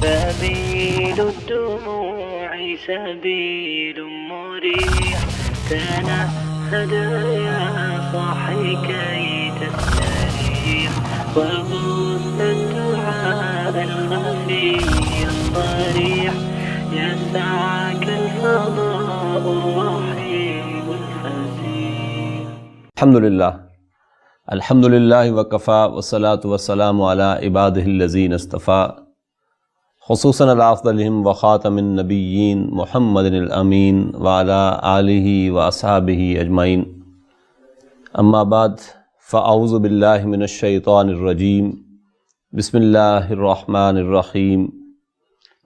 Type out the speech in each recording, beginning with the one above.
سبيل الدموع سبيل مريح تنهد يا صاحي كي تستريح وغص الدعاء الخفي الصريح يسعك الفضاء الرحيم الفسيح. الحمد للہ وکفا والصلاة والسلام علی عبادہ الذین اصطفیٰ خصوصاً علی افضلہم وخاتم النبیین محمد الامین وعلی آلہ واصحابہ اجمعین. اما بعد فاعوذ باللہ من الشیطان الرجیم. بسم اللہ الرحمن الرحیم.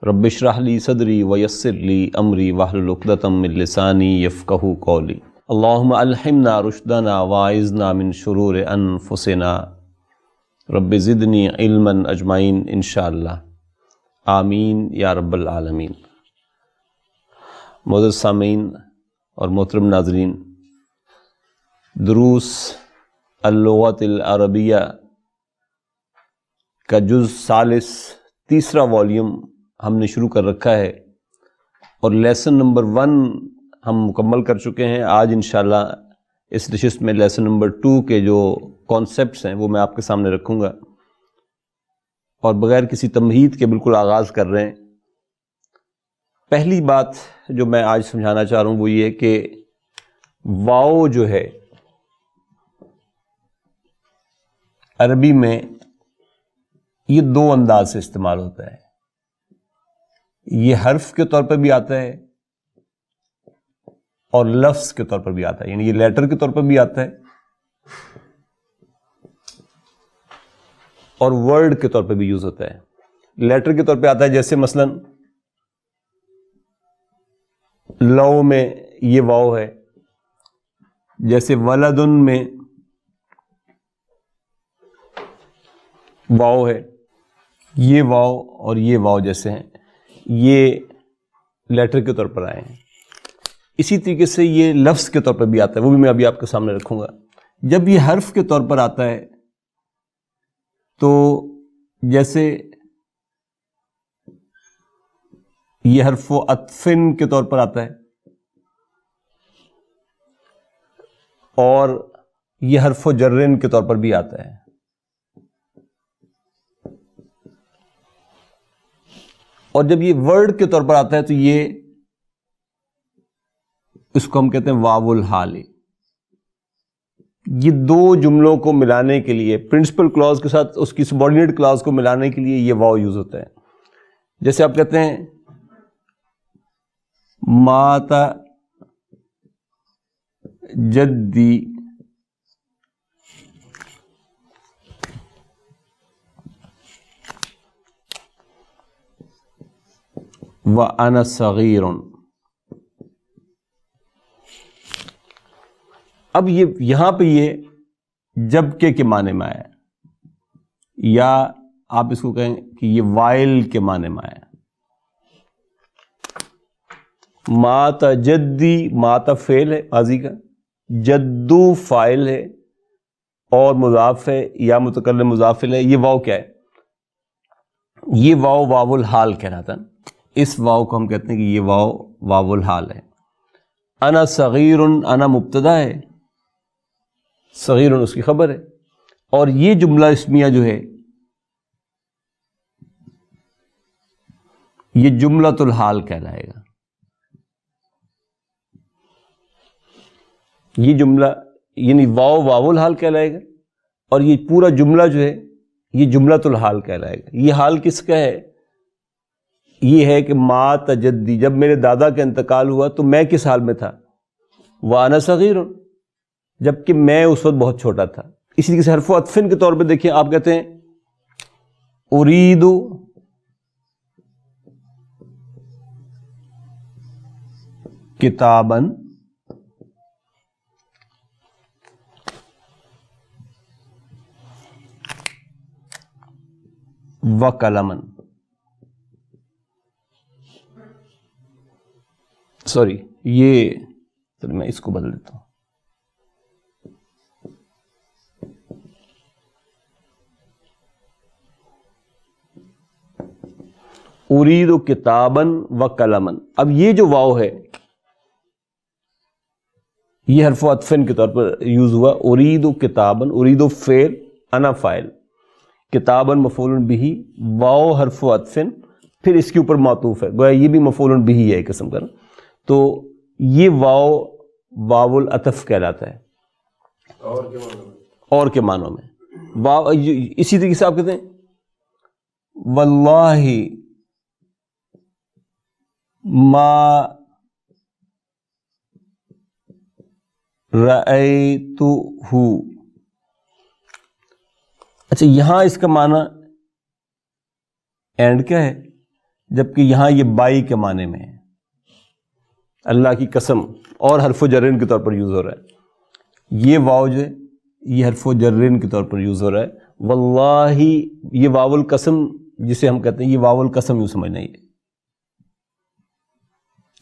رب اشرح لی صدری ویسر لی امری واحلل عقدۃ من لسانی یفقہوا قولی. اللہم الہمنا رشدنا واعذنا من شرور انفسنا رب زدنی علما اجمعین انشاءاللہ آمین یا رب العالمین. معزز سامعین اور محترم ناظرین، دروس اللغۃ العربیہ کا جز ثالث تیسرا والیوم ہم نے شروع کر رکھا ہے اور لیسن نمبر 1 ہم مکمل کر چکے ہیں. آج انشاءاللہ اس نشست میں لیسن نمبر 2 کے جو کانسیپٹس ہیں وہ میں آپ کے سامنے رکھوں گا اور بغیر کسی تمہید کے بالکل آغاز کر رہے ہیں. پہلی بات جو میں آج سمجھانا چاہ رہا ہوں وہ یہ کہ واو جو ہے عربی میں یہ 2 انداز سے استعمال ہوتا ہے. یہ حرف کے طور پر بھی آتا ہے اور لفظ کے طور پر بھی آتا ہے، یعنی یہ لیٹر کے طور پر بھی آتا ہے اور ورڈ کے طور پر بھی یوز ہوتا ہے. لیٹر کے طور پہ آتا ہے جیسے مثلا لو میں یہ واو ہے، جیسے ولدن میں واو ہے. یہ واو اور یہ واو جیسے ہیں یہ لیٹر کے طور پر آئے ہیں. اسی طریقے سے یہ لفظ کے طور پر بھی آتا ہے، وہ بھی میں ابھی آپ کے سامنے رکھوں گا. جب یہ حرف کے طور پر آتا ہے تو جیسے یہ حرف و عطفن کے طور پر آتا ہے اور یہ حرف و جرن کے طور پر بھی آتا ہے. اور جب یہ ورڈ کے طور پر آتا ہے تو یہ اس کو ہم کہتے ہیں واو الحال. یہ 2 جملوں کو ملانے کے لیے پرنسپل کلاز کے ساتھ اس کی سبارڈینیٹ کلاز کو ملانے کے لیے یہ واو یوز ہوتا ہے. جیسے آپ کہتے ہیں مات جدی وانا صغیر. اب یہ یہاں پہ یہ جب کے معنی میں آیا، یا آپ اس کو کہیں کہ یہ وائل کے معنی میں آیا. مات جدی، مات فعل ہے ماضی کا، جدو فاعل ہے اور مضاف ہے یا متکلم مضاف ہے. یہ واو کیا ہے؟ یہ واو واو الحال کہلاتا ہے. اس واو کو ہم کہتے ہیں کہ یہ واو واو الحال ہے. انا صغیر، انا مبتدا ہے، صغیر اس کی خبر ہے. اور یہ جملہ اسمیہ جو ہے یہ جملۃ الحال کہلائے گا. یہ جملہ یعنی واو واو الحال کہلائے گا اور یہ پورا جملہ جو ہے یہ جملۃ الحال کہلائے گا. یہ حال کس کا ہے؟ یہ ہے کہ مات جدی، جب میرے دادا کا انتقال ہوا تو میں کس حال میں تھا؟ وانا صغیر، جبکہ میں اس وقت بہت چھوٹا تھا. اسی طریقے سے حرف و عطفن کے طور پہ دیکھیں، آپ کہتے ہیں ارید کتاباً و قلماً. سوری، یہ میں اس کو بدل دیتا ہوں. ارید کتابن و قلمن. اب یہ جو واو ہے یہ حرف عطفن کے طور پر یوز ہوا. ارید کتابن، ارید فعل، انا فاعل، کتابن مفعول بہ، واو حرف عطفن، پھر اس کے اوپر معطوف ہے، گویا یہ بھی مفعول بہ ہے ایک قسم کا نا. تو یہ واو واو العطف کہلاتا ہے. اور کے معنوں میں واو اسی طریقے سے آپ کہتے ہیں واللہ ما رأیتہ. اچھا یہاں اس کا معنی اینڈ کیا ہے، جبکہ یہاں یہ بائی کے معنی میں ہے، اللہ کی قسم، اور حرف و جرین کے طور پر یوز ہو رہا ہے. یہ واو جو ہے یہ حرف و جرین کے طور پر یوز ہو رہا ہے. واللہ یہ واو القسم جسے ہم کہتے ہیں، یہ واو القسم یوں سمجھنا ہے،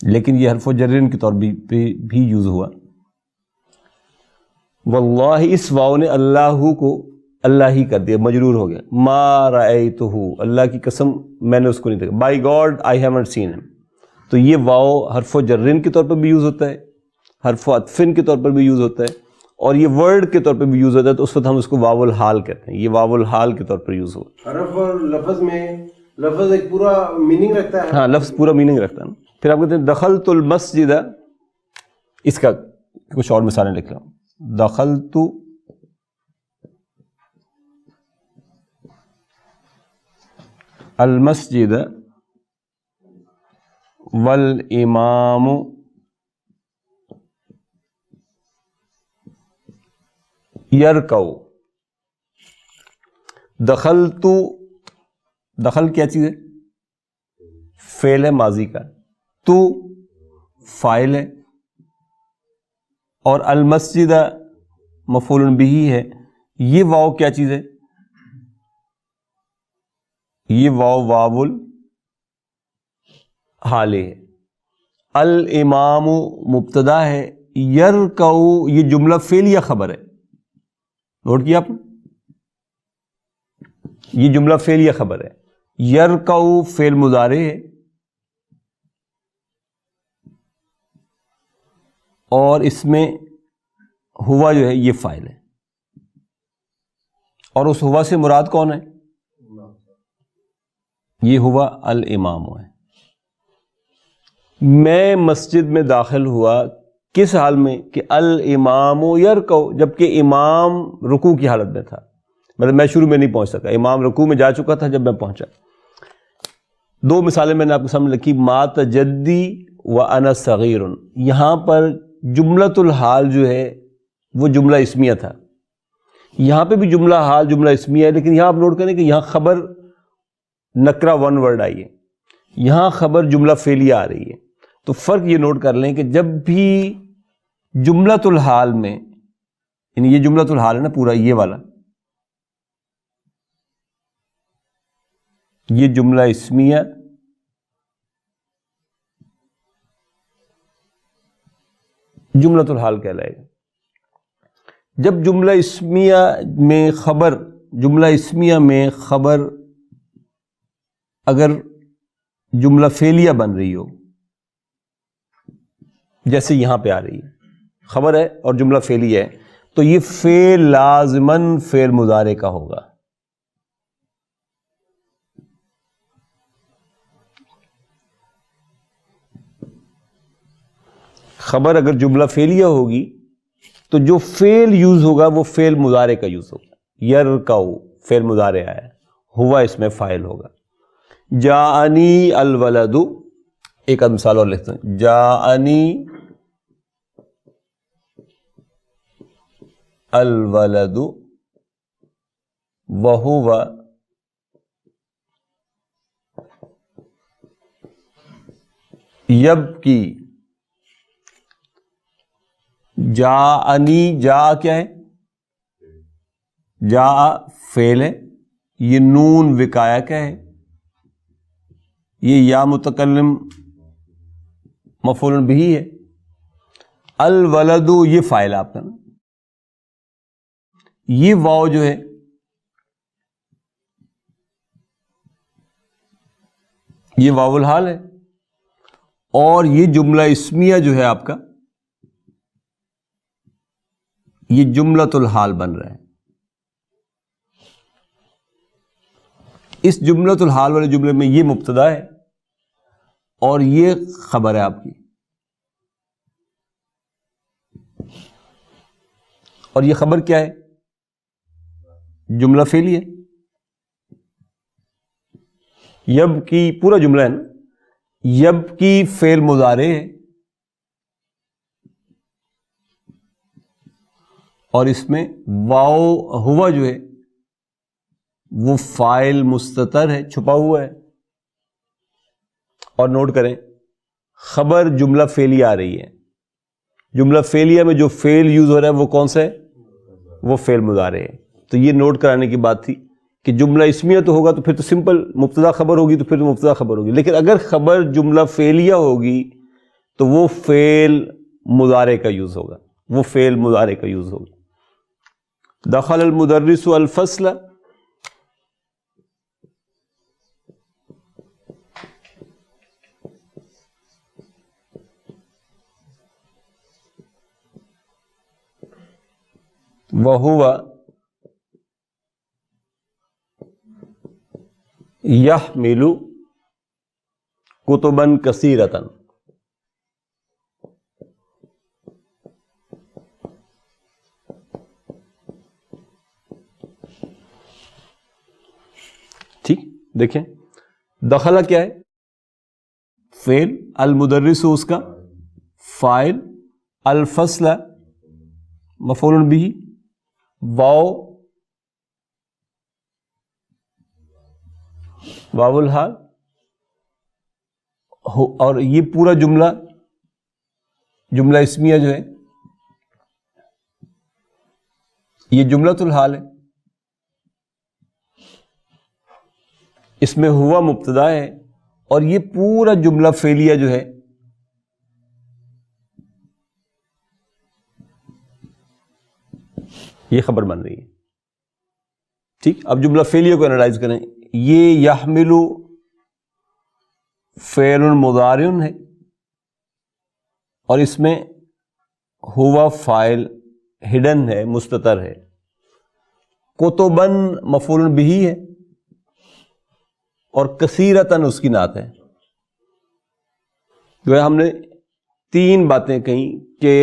لیکن یہ حرف و جرین کے طور بھی یوز ہوا. واللہ اس واو نے اللہ کو اللہ ہی کر دیا، مجرور ہو گیا. ما رأیتہ، اللہ کی قسم میں نے اس کو نہیں دیکھا. By God I haven't seen ہم. تو یہ واو حرف و جرین کے طور پر بھی یوز ہوتا ہے، حرف و عطفن کے طور پر بھی یوز ہوتا ہے، اور یہ ورڈ کے طور پر بھی یوز ہوتا ہے. تو اس وقت ہم اس کو واو الحال کہتے ہیں. یہ واو الحال کے طور پر یوز ہوا. حرف اور لفظ میں لفظ ایک پورا میننگ رکھتا ہے. ہاں لفظ پورا میننگ رکھتا ہے نا. پھر آپ کہتے ہیں دخلت المسجد، اس کا کچھ اور مثالیں لکھ رہا ہوں. دخلت المسجد والامام یرکع. دخلت، دخل کیا چیز ہے؟ فعل ہے ماضی کا، تو فاعل ہے، اور المسجد مفعول بہ ہے. یہ واو کیا چیز ہے؟ یہ واو واو الحال ہے. الامام مبتدا ہے، یرکع یہ جملہ فعل یا خبر ہے؟ نوٹ کیا آپ نے؟ یہ جملہ فعل یا خبر ہے. یرکع فعل مضارع ہے، اور اس میں ہوا جو ہے یہ فاعل ہے، اور اس ہوا سے مراد کون ہے؟ یہ ہوا الامام ہے. میں مسجد میں داخل ہوا کس حال میں کہ الامام یرکع، جبکہ امام رکوع کی حالت میں تھا. مطلب میں شروع میں نہیں پہنچ سکا، امام رکوع میں جا چکا تھا جب میں پہنچا. دو مثالیں میں نے آپ کے سامنے لکھی. مات جدی وانا صغیر، یہاں پر جملۃ الحال جو ہے وہ جملہ اسمیہ تھا. یہاں پہ بھی جملہ حال جملہ اسمیہ ہے، لیکن یہاں آپ نوٹ کریں کہ یہاں خبر نکرہ ون ورڈ آئی ہے، یہاں خبر جملہ فعلیہ آ رہی ہے. تو فرق یہ نوٹ کر لیں کہ جب بھی جملۃ الحال میں، یعنی یہ جملۃ الحال ہے نا پورا یہ والا، یہ جملہ اسمیہ جملۃ الحال کہلائے گا. جب جملہ اسمیہ میں خبر، جملہ اسمیہ میں خبر اگر جملہ فعلیہ بن رہی ہو، جیسے یہاں پہ آ رہی ہے، خبر ہے اور جملہ فعلیہ ہے، تو یہ فعل لازماً فعل مضارع کا ہوگا. خبر اگر جملہ فعلیہ ہوگی تو جو فعل یوز ہوگا وہ فعل مضارع کا یوز ہوگا. یرکع فعل مضارع آیا، ہوا اس میں فاعل ہوگا. جاءنی الولد، ایک مثال اور لکھتا ہوں. جاءنی الولد وہو یبکی. جاءنی، جا کیا ہے؟ جا فعل ہے، یہ نون وقایا کیا ہے؟ یہ یا متکلم مفعول بہ ہے. الولد یہ فاعل آپ کا نا. یہ واو جو ہے یہ واو الحال ہے، اور یہ جملہ اسمیہ جو ہے آپ کا، یہ جملۃ الحال بن رہا ہے. اس جملۃ الحال والے جملے میں یہ مبتدا ہے اور یہ خبر ہے آپ کی، اور یہ خبر کیا ہے؟ جملہ فعلی ہے. یب کی پورا جملہ ہے نا، یب کی فعل مضارع ہے، اور اس میں واو ہوا جو ہے وہ فاعل مستتر ہے، چھپا ہوا ہے. اور نوٹ کریں، خبر جملہ فعلیہ آ رہی ہے. جملہ فعلیہ میں جو فعل یوز ہو رہا ہے وہ کون سا ہے؟ وہ فعل مضارع ہے. تو یہ نوٹ کرانے کی بات تھی کہ جملہ اسمیہ تو ہوگا تو پھر تو سمپل مبتدا خبر ہوگی، تو پھر تو مبتدا خبر ہوگی. لیکن اگر خبر جملہ فعلیہ ہوگی تو وہ فعل مضارع کا یوز ہوگا، وہ فعل مضارع کا یوز ہوگا. دخل المدرس الفصل، وَهُوَ يَحْمِلُ كُتُبًا كَثِيرَةً. ٹھیک، دیکھیں دخلہ کیا ہے؟ فعل، المدرس اس کا فاعل، الفصل مفعول به، واو واو الحال، اور یہ پورا جملہ جملہ اسمیہ جو ہے یہ جملۃ الحال ہے. اس میں ہوا مبتدا ہے، اور یہ پورا جملہ فعلیہ جو ہے یہ خبر بن رہی ہے. ٹھیک، اب جملہ فعلیہ کو انالائز کریں. یہ یحمل فعل مضارع ہے، اور اس میں ہوا فاعل ہڈن ہے، مستتر ہے. کتبن مفعول به ہے، اور کثیرتن اس کی نعت ہے. جو ہے ہم نے تین باتیں کہیں کہ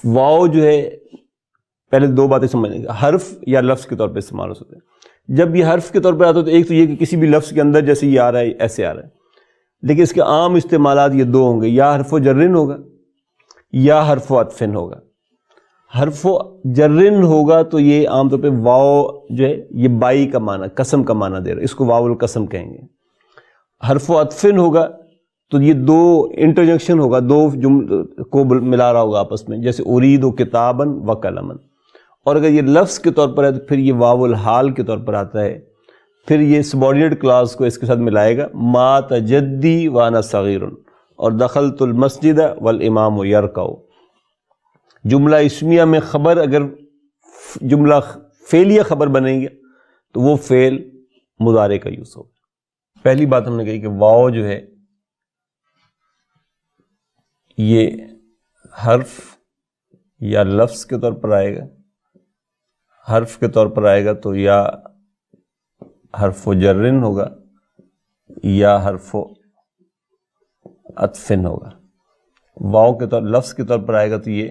واو جو ہے، پہلے دو باتیں سمجھنے گا، حرف یا لفظ کے طور پہ استعمال ہو سکتے ہیں. جب یہ حرف کے طور پہ آتا ہے تو ایک تو یہ کہ کسی بھی لفظ کے اندر جیسے یہ آ رہا ہے ایسے آ رہا ہے، لیکن اس کے عام استعمالات یہ دو ہوں گے، یا حرف و جرن ہوگا یا حرف و عطفن ہوگا. حرف و جرن ہوگا تو یہ عام طور پہ واو جو ہے یہ بائی کا معنی، قسم کا معنی دے رہا ہے، اس کو واو القسم کہیں گے. حرف و عطفن ہوگا تو یہ دو انٹرجنکشن ہوگا، دو جمل کو ملا رہا ہوگا آپس میں، جیسے ارید و کتابن و قلمن. اور اگر یہ لفظ کے طور پر ہے تو پھر یہ واو الحال کے طور پر آتا ہے. پھر یہ سبارڈینیٹ کلاس کو اس کے ساتھ ملائے گا، ما تجدی وانا صغیر، اور دخلت المسجد والامام یرکع. جملہ اسمیہ میں خبر اگر جملہ فعلیہ خبر بنیں گے تو وہ فعل مضارع کا یوز ہوگا. پہلی بات ہم نے کہی کہ واو جو ہے یہ حرف یا لفظ کے طور پر آئے گا. حرف کے طور پر آئے گا تو یا حرف و جرن ہوگا یا حرف و عطفن ہوگا. واو کے طور لفظ کے طور پر آئے گا تو یہ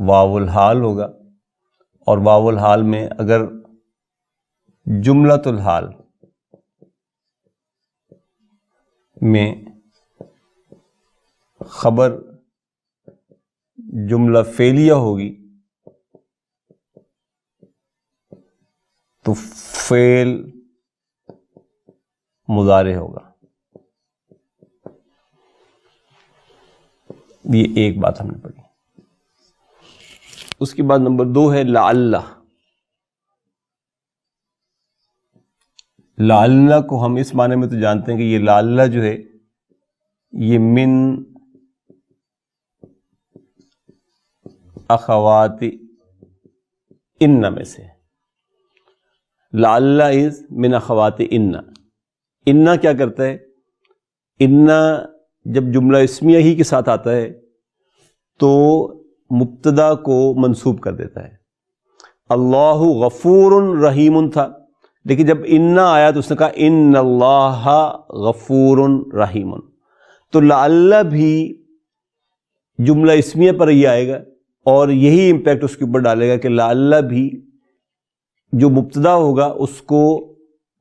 واو الحال ہوگا. اور واو الحال میں اگر جملۃ الحال میں خبر جملہ فعلیہ ہوگی تو فعل مضارع ہوگا. یہ ایک بات ہم نے پڑھی. اس کے بعد نمبر 2 ہے لعل. لعل کو ہم اس معنی میں تو جانتے ہیں کہ یہ لعل جو ہے یہ من اخوات ان میں سے. لعل از من اخوات ان کیا کرتا ہے؟ ان جب جملہ اسمیہ ہی کے ساتھ آتا ہے تو مبتدا کو منصوب کر دیتا ہے. اللہ غفور رحیم تھا، لیکن جب ان آیا تو اس نے کہا ان اللہ غفور رحیم. تو لعل بھی جملہ اسمیہ پر ہی آئے گا اور یہی امپیکٹ اس کے اوپر ڈالے گا کہ لعل بھی جو مبتدا ہوگا اس کو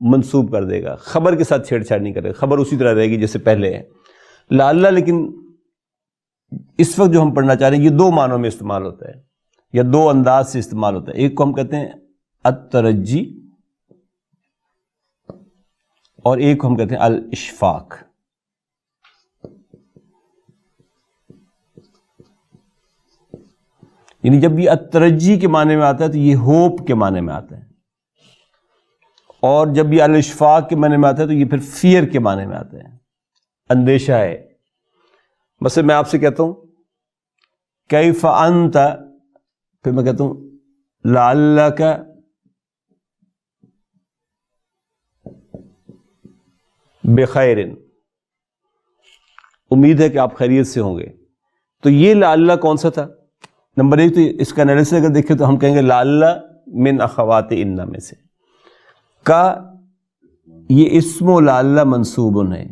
منصوب کر دے گا، خبر کے ساتھ چھیڑ چھاڑ نہیں کرے گا، خبر اسی طرح رہے گی جیسے پہلے ہے. لعل لیکن اس وقت جو ہم پڑھنا چاہ رہے ہیں یہ دو معنوں میں استعمال ہوتا ہے یا دو انداز سے استعمال ہوتا ہے. ایک کو ہم کہتے ہیں الترجی اور ایک کو ہم کہتے ہیں الاشفاق. یعنی جب یہ الترجی کے معنی میں آتا ہے تو یہ ہوپ کے معنی میں آتا ہے، اور جب یہ الاشفاق کے معنی میں آتا ہے تو یہ پھر فیئر کے معنی میں آتا ہے، اندیشہ ہے. مثلا میں آپ سے کہتا ہوں کیف انت، پھر میں کہتا ہوں لعلک بخیر، امید ہے کہ آپ خیریت سے ہوں گے. تو یہ لعل کون سا تھا؟ نمبر ایک تو اس کا انالیسس اگر دیکھیں تو ہم کہیں گے لعل من اخوات ان میں سے کا یہ اسم و لعل منصوب ہے.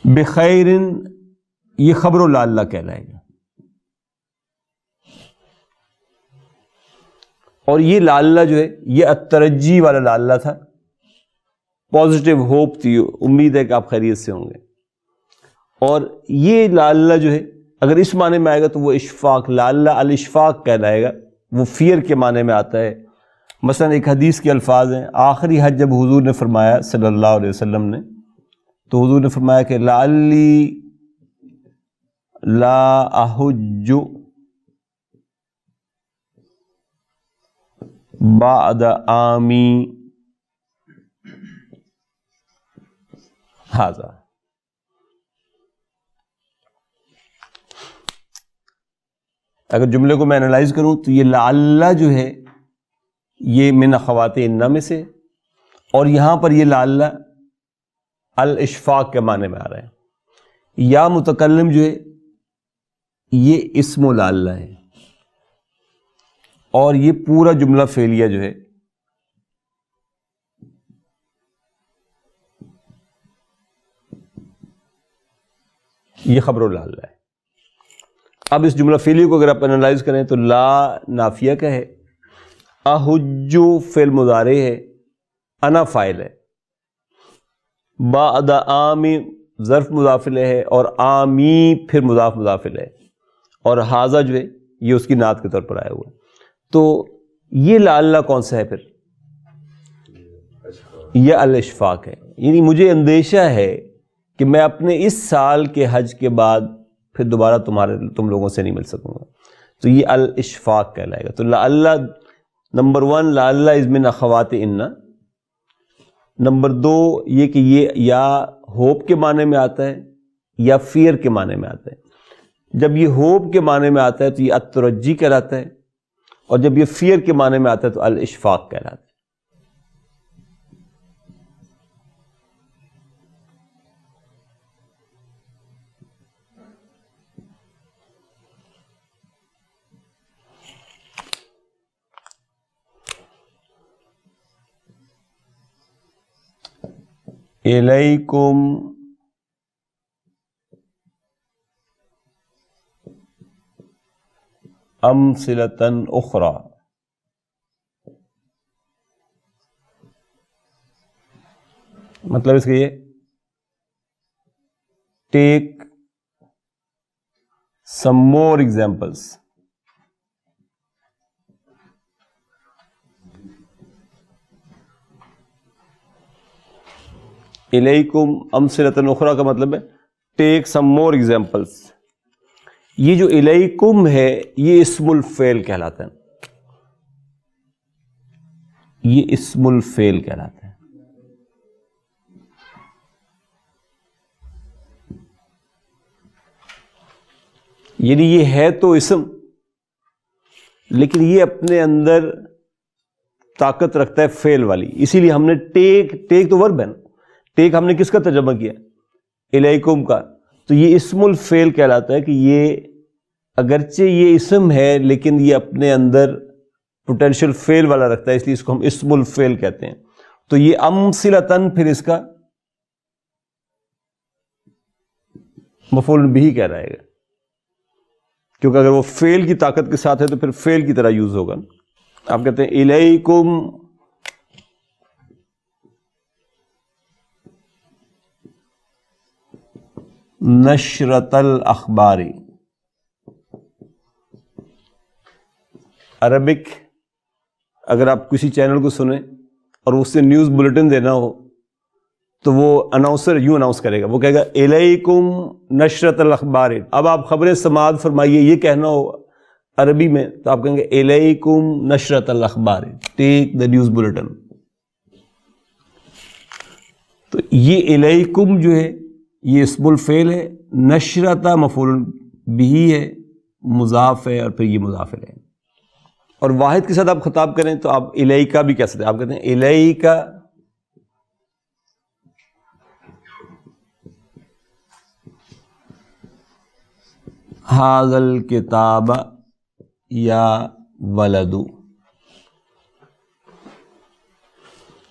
بخیر یہ خبر و لعل کہلائے گا، اور یہ لعل جو ہے یہ الترجی والا لعل تھا، پازیٹیو ہوپ تھی، امید ہے کہ آپ خیریت سے ہوں گے. اور یہ لعل جو ہے اگر اس معنی میں آئے گا تو وہ اشفاق، لعل الاشفاق کہلائے گا، وہ فیئر کے معنی میں آتا ہے. مثلا ایک حدیث کے الفاظ ہیں، آخری حج جب حضور نے فرمایا صلی اللہ علیہ وسلم نے، تو حضور نے فرمایا کہ لعلی لا احج بعد عامی ھذا. اگر جملے کو میں انالائز کروں تو یہ لعل جو ہے یہ من اخوات ان میں سے، اور یہاں پر یہ لعل الاشفاق کے معنی میں آ رہا ہے. یا متکلم جو ہے یہ اسم و لعل ہے، اور یہ پورا جملہ فعلیہ جو ہے یہ خبر و لعل ہے. اب اس جملہ فعلیہ کو اگر آپ انالائز کریں تو لا نافیہ کا ہے، احجو فعل مضارع ہے، انا فاعل ہے، بعد عامی ظرف مضاف الیہ ہے، اور عامی پھر مضاف مضاف الیہ ہے، اور ھذا جو ہے یہ اس کی نعت کے طور پر آیا ہوا ہے. تو یہ لعل کون سا ہے پھر؟ یہ الاشفاق ہے. یعنی مجھے اندیشہ ہے کہ میں اپنے اس سال کے حج کے بعد پھر دوبارہ تم لوگوں سے نہیں مل سکوں گا. تو یہ الاشفاق کہلائے گا. تو لعل نمبر 1 لعل از من اخوات ان. نمبر 2 یہ کہ یہ یا ہوپ کے معنی میں آتا ہے یا فیئر کے معنی میں آتا ہے. جب یہ ہوپ کے معنی میں آتا ہے تو یہ الترجی کہلاتا ہے، اور جب یہ فیئر کے معنی میں آتا ہے تو الاشفاق کہلاتا ہے. الیکم امثلۃ اخری، مطلب اس کا یہ ٹیک سم مور ایگزامپلس. الیکم امثلۃ اخری کا مطلب ہے ٹیک سم مور ایگزامپلس. یہ جو الیکم ہے یہ اسم الفعل کہلاتا ہے، یہ اسم الفعل کہلاتا ہے. یعنی یہ ہے تو اسم، لیکن یہ اپنے اندر طاقت رکھتا ہے فعل والی. اسی لیے ہم نے ٹیک تو ورب ہے نا, ٹیک ہم نے کس کا ترجمہ کیا؟ الیکم کا. تو یہ اسم الفعل کہلاتا ہے کہ یہ اگرچہ یہ اسم ہے لیکن یہ اپنے اندر پوٹینشیل فعل والا رکھتا ہے, اس لیے اس کو ہم اسم الفعل کہتے ہیں. تو یہ امثلتاً پھر اس کا مفعول بہ کہہ رہے گا, کیونکہ اگر وہ فعل کی طاقت کے ساتھ ہے تو پھر فعل کی طرح یوز ہوگا. آپ کہتے ہیں الیکم نشرۃ الاخبار. عربک اگر آپ کسی چینل کو سنیں اور اس سے نیوز بلیٹن دینا ہو تو وہ اناؤنسر یوں اناؤنس کرے گا, وہ کہے گا الیکم نشرۃ الاخبار. اب آپ خبریں سماعت فرمائیے یہ کہنا ہو عربی میں تو آپ کہیں گے الیکم نشرۃ الاخبار, ٹیک دا نیوز بلیٹن. تو یہ الیکم جو ہے یہ اسم الفعل ہے, نشرۃ مفعول بہ ہے, مضاف ہے, اور پھر یہ مضاف ہے. اور واحد کے ساتھ آپ خطاب کریں تو آپ الیکا بھی کہہ سکتے ہیں. آپ کہتے ہیں الیکا ھذا الکتاب یا ولد.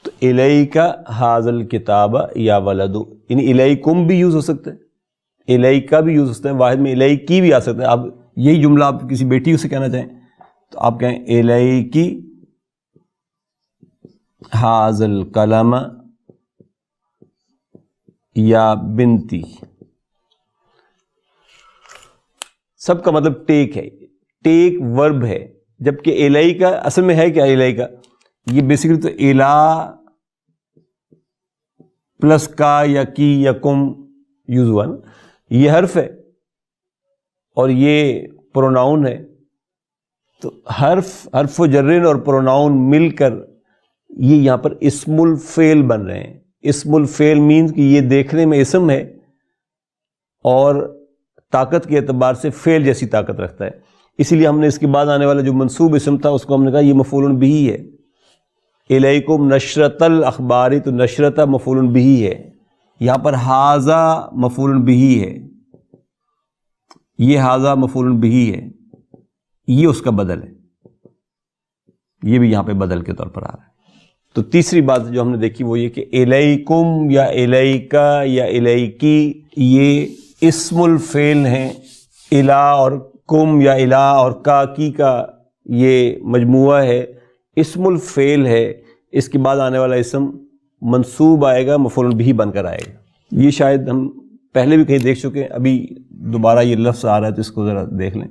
تو الیکا ھذا الکتاب یا ولد, یعنی الیکم بھی یوز ہو سکتا ہے, الیکا بھی یوز ہو سکتا ہے, واحد میں الیکی بھی آ سکتا ہے. آپ یہی جملہ آپ کسی بیٹی سے کہنا چاہیں تو آپ کہیں الیکی ھذا القلم یا بنتی. سب کا مطلب ٹیک ہے, ٹیک ورب ہے, جبکہ الی کا اصل میں ہے کیا؟ الی کا یہ بیسیکلی تو الا پلس کا یا کی یا کم یوز ہوا نا. یہ حرف ہے اور یہ پروناؤن ہے, تو حرف و جرین اور پروناؤن مل کر یہ یہاں پر اسم الفعل بن رہے ہیں. اسم الفعل مینز کہ یہ دیکھنے میں اسم ہے اور طاقت کے اعتبار سے فعل جیسی طاقت رکھتا ہے. اسی لیے ہم نے اس کے بعد آنے والا جو منصوب اسم تھا اس کو ہم نے کہا یہ مفعول بہ ہے. الیکم نشرۃ الاخبار, تو نشرۃ مفعول بہ ہے. یہاں پر ھذا مفعول بہ ہے, یہ ھذا مفعول بہ ہے, یہ اس کا بدل ہے, یہ بھی یہاں پہ بدل کے طور پر آ رہا ہے. تو تیسری بات جو ہم نے دیکھی وہ یہ کہ الیکم یا الیکا یا الیکی یہ اسم الفعل ہیں. الا اور کم یا الا اور کا کی کا یہ مجموعہ ہے, اسم الفعل ہے. اس کے بعد آنے والا اسم منصوب آئے گا, مفعول بہ بن کر آئے گا. یہ شاید ہم پہلے بھی کہیں دیکھ چکے ہیں, ابھی دوبارہ یہ لفظ آ رہا ہے تو اس کو ذرا دیکھ لیں.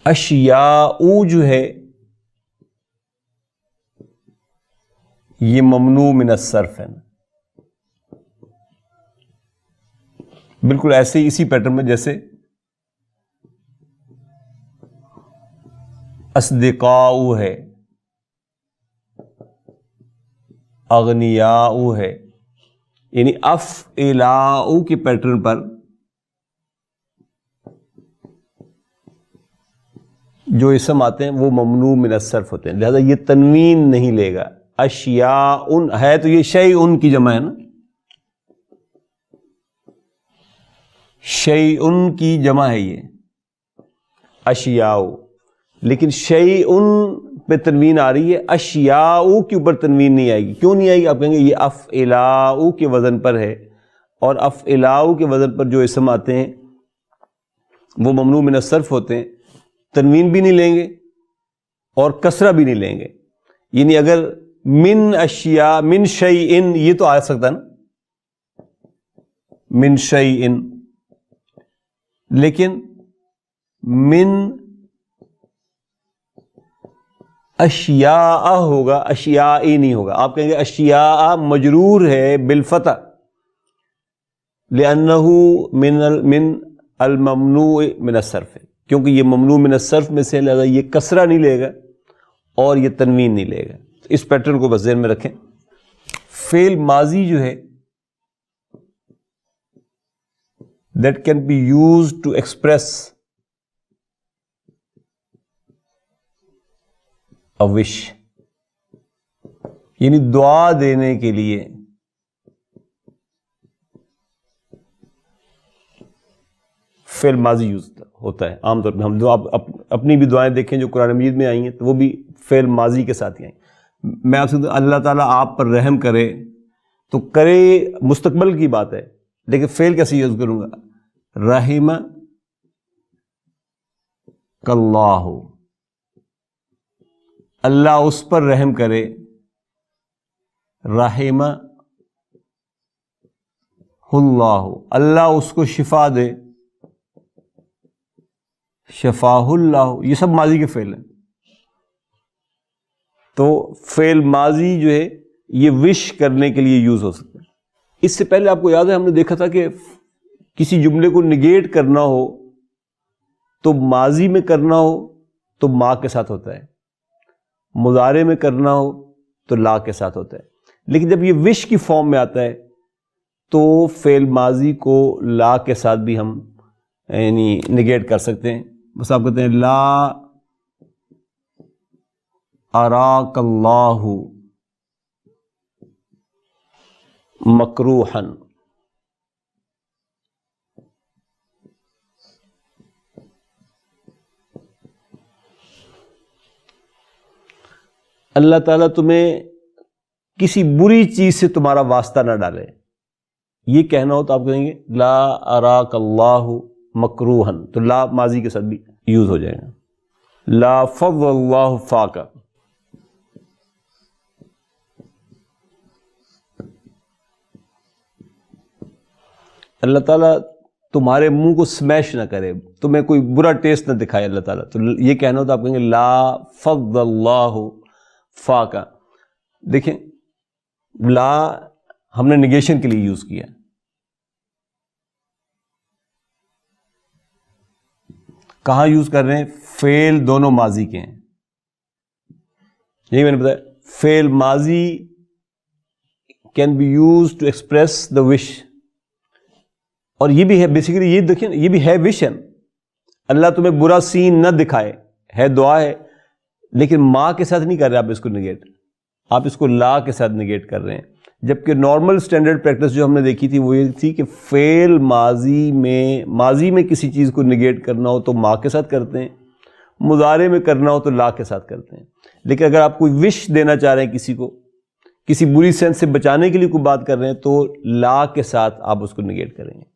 اشیاء جو ہے یہ ممنوع من الصرف ہے, بالکل ایسے ہی اسی پیٹرن میں جیسے اصدقاء ہے, اغنیاء ہے, یعنی افعلاء کے پیٹرن پر جو اسم آتے ہیں وہ ممنوع من الصرف ہوتے ہیں. لہذا یہ تنوین نہیں لے گا. اشیاء ہے تو یہ شیء کی جمع ہے نا, شیء کی جمع ہے یہ اشیاء, لیکن شیء پہ تنوین آ رہی ہے, اشیاء کے اوپر تنوین نہیں آئے گی. کیوں نہیں آئے گی؟ آپ کہیں گے یہ افعلاء کے وزن پر ہے, اور افعلاء کے وزن پر جو اسم آتے ہیں وہ ممنوع من الصرف ہوتے ہیں, تنوین بھی نہیں لیں گے اور کسرہ بھی نہیں لیں گے. یعنی اگر من اشیاء من شیء یہ تو آ سکتا ہے نا, من شیء, لیکن من اشیاء ہوگا, اشیاء نہیں ہوگا. آپ کہیں گے اشیاء مجرور ہے بالفتح لأنہ من الممنوع من الصرف, کیونکہ یہ ممنوع من الصرف میں سے, لہذا یہ کسرہ نہیں لے گا اور یہ تنوین نہیں لے گا. اس پیٹرن کو بس ذہن میں رکھیں. فعل ماضی جو ہے that can be used to express a wish. یعنی دعا دینے کے لیے فعل ماضی یوز ہوتا ہے عام طور پہ. ہم دعا اپنی بھی دعائیں دیکھیں جو قرآن مجید میں آئی ہیں تو وہ بھی فعل ماضی کے ساتھ ہی آئیں. میں آپ سے اللہ تعالیٰ آپ پر رحم کرے تو کرے مستقبل کی بات ہے, لیکن فعل کیسے یوز کروں گا؟ رحم کاللہ, اللہ اس پر رحم کرے. رحم اللہ, اللہ اس کو شفا دے. شفاہ اللہ, یہ سب ماضی کے فعل ہیں. تو فعل ماضی جو ہے یہ وش کرنے کے لیے یوز ہو سکتا ہے. اس سے پہلے آپ کو یاد ہے ہم نے دیکھا تھا کہ کسی جملے کو نگیٹ کرنا ہو تو ماضی میں کرنا ہو تو ما کے ساتھ ہوتا ہے, مضارع میں کرنا ہو تو لا کے ساتھ ہوتا ہے. لیکن جب یہ وش کی فارم میں آتا ہے تو فعل ماضی کو لا کے ساتھ بھی ہم یعنی نگیٹ کر سکتے ہیں. بس آپ کہتے ہیں لا اراک اللہ مکروہا. اللہ تعالیٰ تمہیں کسی بری چیز سے تمہارا واسطہ نہ ڈالے. یہ کہنا ہو تو آپ کہیں گے لا اراک اللہ مکروہا, تو لا ماضی کے ساتھ بھی یوز ہو جائے گا. لا فضل اللہ فاقہ, اللہ تعالیٰ تمہارے منہ کو سمیش نہ کرے, تمہیں کوئی برا ٹیسٹ نہ دکھائے اللہ تعالیٰ. تو یہ کہنا ہو تو آپ کہیں گے لا فضل اللہ فاقہ. دیکھیں لا ہم نے نگیشن کے لیے یوز کیا, کہاں یوز کر رہے ہیں؟ فعل دونوں ماضی کے ہیں. یہی میں نے بتایا فعل ماضی can be use to express the wish. اور یہ بھی ہے بیسیکلی, یہ دیکھیں یہ بھی ہے وش ہے. اللہ تمہیں برا سین نہ دکھائے ہے دعا ہے, لیکن ماں کے ساتھ نہیں کر رہے آپ اس کو نگیٹ, آپ اس کو لا کے ساتھ نگیٹ کر رہے ہیں. جبکہ نارمل اسٹینڈرڈ پریکٹس جو ہم نے دیکھی تھی وہ یہ تھی کہ فعل ماضی میں کسی چیز کو نگیٹ کرنا ہو تو ماں کے ساتھ کرتے ہیں, مضارع میں کرنا ہو تو لا کے ساتھ کرتے ہیں. لیکن اگر آپ کوئی وش دینا چاہ رہے ہیں کسی کو, کسی بری سینس سے بچانے کے لیے کوئی بات کر رہے ہیں تو لا کے ساتھ آپ اس کو نگیٹ کریں گے.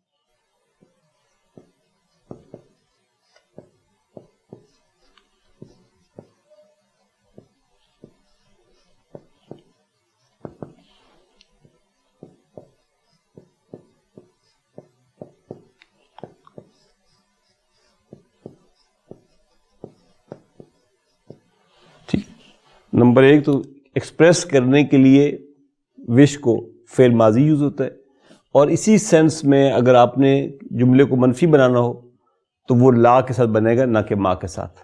نمبر ایک تو ایکسپریس کرنے کے لیے وش کو فعل ماضی یوز ہوتا ہے, اور اسی سینس میں اگر آپ نے جملے کو منفی بنانا ہو تو وہ لا کے ساتھ بنے گا, نہ کہ ما کے ساتھ.